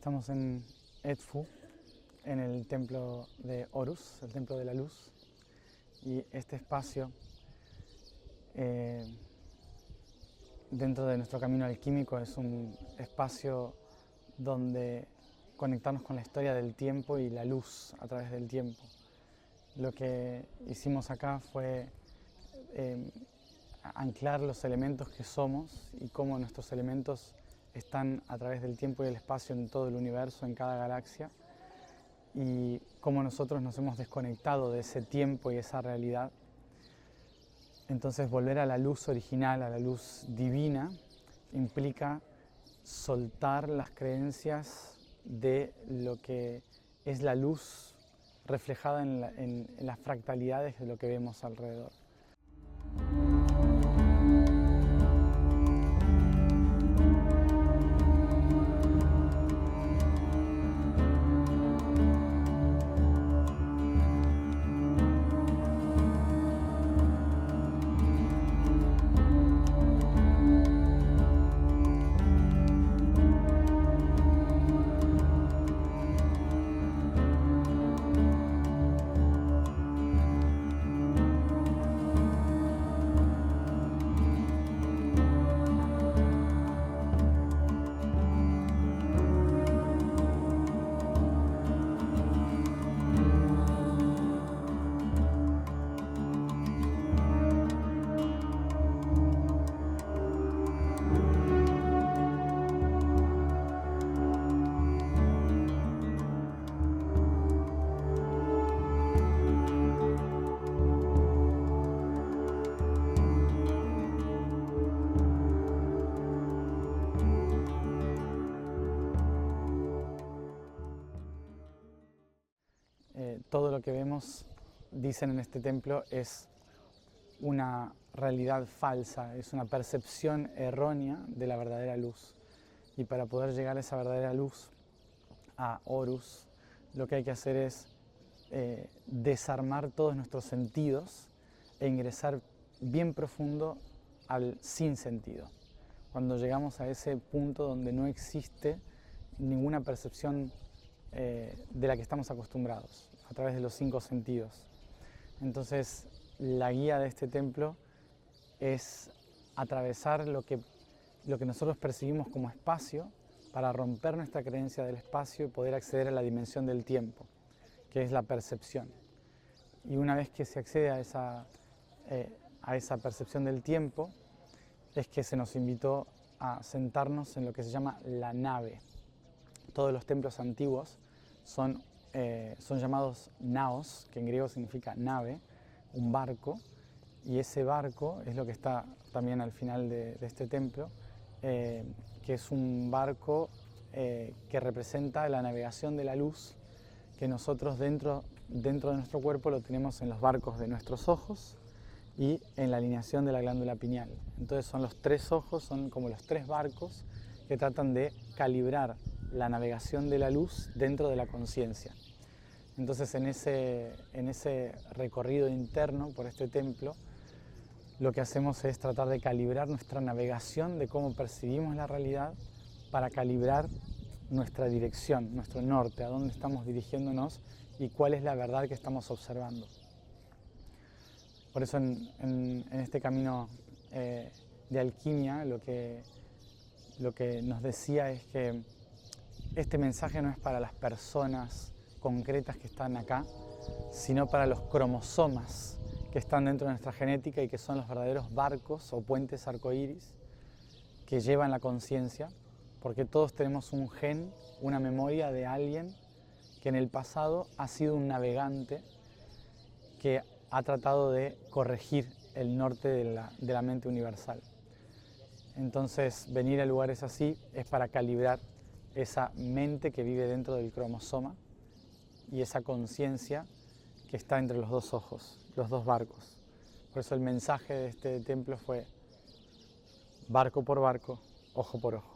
Estamos en Edfu, en el templo de Horus, el templo de la luz, y este espacio dentro de nuestro camino alquímico es un espacio donde conectarnos con la historia del tiempo y la luz a través del tiempo. Lo que hicimos acá fue anclar los elementos que somos y cómo nuestros elementos están a través del tiempo y el espacio en todo el universo, en cada galaxia, y cómo nosotros nos hemos desconectado de ese tiempo y esa realidad. Entonces volver a la luz original, a la luz divina, implica soltar las creencias de lo que es la luz reflejada en las fractalidades de lo que vemos alrededor. Todo lo que vemos, dicen en este templo, es una realidad falsa, es una percepción errónea de la verdadera luz. Y para poder llegar a esa verdadera luz, a Horus, lo que hay que hacer es desarmar todos nuestros sentidos e ingresar bien profundo al sinsentido. Cuando llegamos a ese punto donde no existe ninguna percepción de la que estamos acostumbrados, a través de los 5 sentidos. Entonces, la guía de este templo es atravesar lo que nosotros percibimos como espacio para romper nuestra creencia del espacio y poder acceder a la dimensión del tiempo, que es la percepción. Y una vez que se accede a esa percepción del tiempo, es que se nos invitó a sentarnos en lo que se llama la nave. Todos los templos antiguos son llamados naos, que en griego significa nave, un barco, y ese barco es lo que está también al final de este templo, que es un barco que representa la navegación de la luz, que nosotros dentro de nuestro cuerpo lo tenemos en los barcos de nuestros ojos y en la alineación de la glándula pineal. Entonces son los 3 ojos, son como los 3 barcos que tratan de calibrar la navegación de la luz dentro de la conciencia. Entonces en ese recorrido interno por este templo, lo que hacemos es tratar de calibrar nuestra navegación de cómo percibimos la realidad para calibrar nuestra dirección, nuestro norte, a dónde estamos dirigiéndonos y cuál es la verdad que estamos observando. Por eso en este camino de alquimia lo que nos decía es que este mensaje no es para las personas concretas que están acá, sino para los cromosomas que están dentro de nuestra genética y que son los verdaderos barcos o puentes arcoíris que llevan la conciencia, porque todos tenemos un gen, una memoria de alguien que en el pasado ha sido un navegante que ha tratado de corregir el norte de la mente universal. Entonces, venir a lugares así es para calibrar esa mente que vive dentro del cromosoma y esa conciencia que está entre los 2 ojos, los 2 barcos. Por eso el mensaje de este templo fue barco por barco, ojo por ojo.